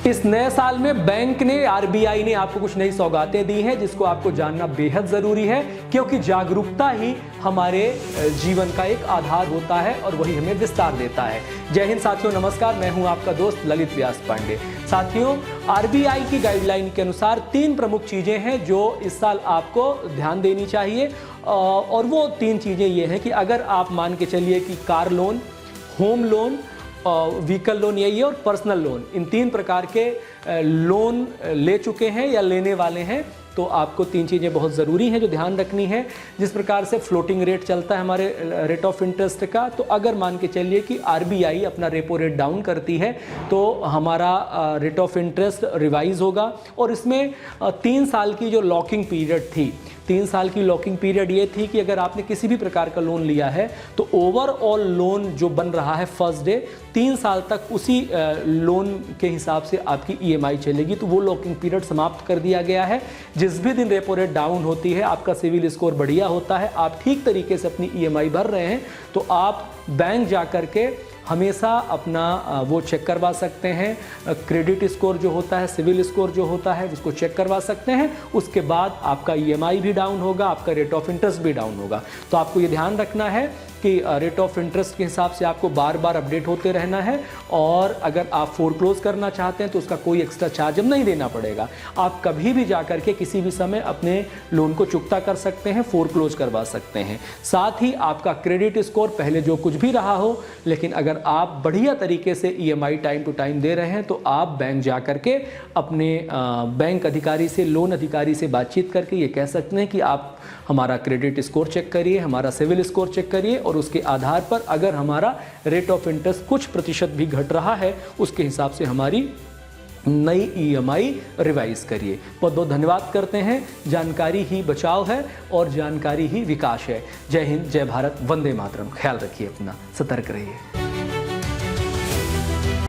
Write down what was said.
इस नए साल में बैंक ने, आरबीआई ने आपको कुछ नई सौगातें दी हैं जिसको आपको जानना बेहद जरूरी है, क्योंकि जागरूकता ही हमारे जीवन का एक आधार होता है और वही हमें विस्तार देता है। जय हिंद साथियों, नमस्कार। मैं हूं आपका दोस्त ललित व्यास पांडे। साथियों, आरबीआई की गाइडलाइन के अनुसार 3 प्रमुख चीजें हैं जो इस साल आपको ध्यान देनी चाहिए, और वो 3 चीजें ये हैं कि अगर आप मान के चलिए कि car loan, home loan, vehicle loan यही है, और पर्सनल लोन, इन 3 प्रकार के लोन ले चुके हैं या लेने वाले हैं, तो आपको 3 चीज़ें बहुत ज़रूरी हैं जो ध्यान रखनी है। जिस प्रकार से फ्लोटिंग रेट चलता है हमारे रेट ऑफ इंटरेस्ट का, तो अगर मान के चलिए कि आरबीआई अपना रेपो रेट डाउन करती है तो हमारा रेट ऑफ इंटरेस्ट रिवाइज होगा। और इसमें 3 साल की जो लॉकिंग पीरियड थी, 3 साल की लॉकिंग पीरियड ये थी कि अगर आपने किसी भी प्रकार का लोन लिया है तो ओवरऑल लोन जो बन रहा है फर्स्ट डे 3 साल तक उसी लोन के हिसाब से आपकी ईएमआई चलेगी। तो वो लॉकिंग पीरियड समाप्त कर दिया गया है। जिस भी दिन रेपो रेट डाउन होती है, आपका सिविल स्कोर बढ़िया होता है, आप ठीक तरीके से अपनी ईएमआई भर रहे हैं, तो आप बैंक जा कर के हमेशा अपना वो चेक करवा सकते हैं। क्रेडिट स्कोर जो होता है, सिविल स्कोर जो होता है, उसको चेक करवा सकते हैं। उसके बाद आपका ईएमआई भी डाउन होगा, आपका रेट ऑफ इंटरेस्ट भी डाउन होगा। तो आपको ये ध्यान रखना है कि रेट ऑफ इंटरेस्ट के हिसाब से आपको बार बार अपडेट होते रहना है। और अगर आप फोरक्लोज करना चाहते हैं तो उसका कोई एक्स्ट्रा चार्ज नहीं देना पड़ेगा। आप कभी भी जा कर के किसी भी समय अपने लोन को चुकता कर सकते हैं, फोरक्लोज करवा सकते हैं। साथ ही आपका क्रेडिट स्कोर पहले जो कुछ भी रहा हो, लेकिन अगर आप बढ़िया तरीके से ईएमआई टाइम टू टाइम दे रहे हैं तो आप बैंक जा कर के अपने बैंक अधिकारी से, लोन अधिकारी से बातचीत करके ये कह सकते हैं कि आप हमारा क्रेडिट स्कोर चेक करिए, हमारा सिविल स्कोर चेक करिए, और उसके आधार पर अगर हमारा रेट ऑफ इंटरेस्ट कुछ प्रतिशत भी घट रहा है, उसके हिसाब से हमारी नई ईएमआई रिवाइज करिए। बहुत बहुत धन्यवाद करते हैं। जानकारी ही बचाव है और जानकारी ही विकास है। जय हिंद, जय भारत, वंदे मातरम। ख्याल रखिए अपना, सतर्क रहिए।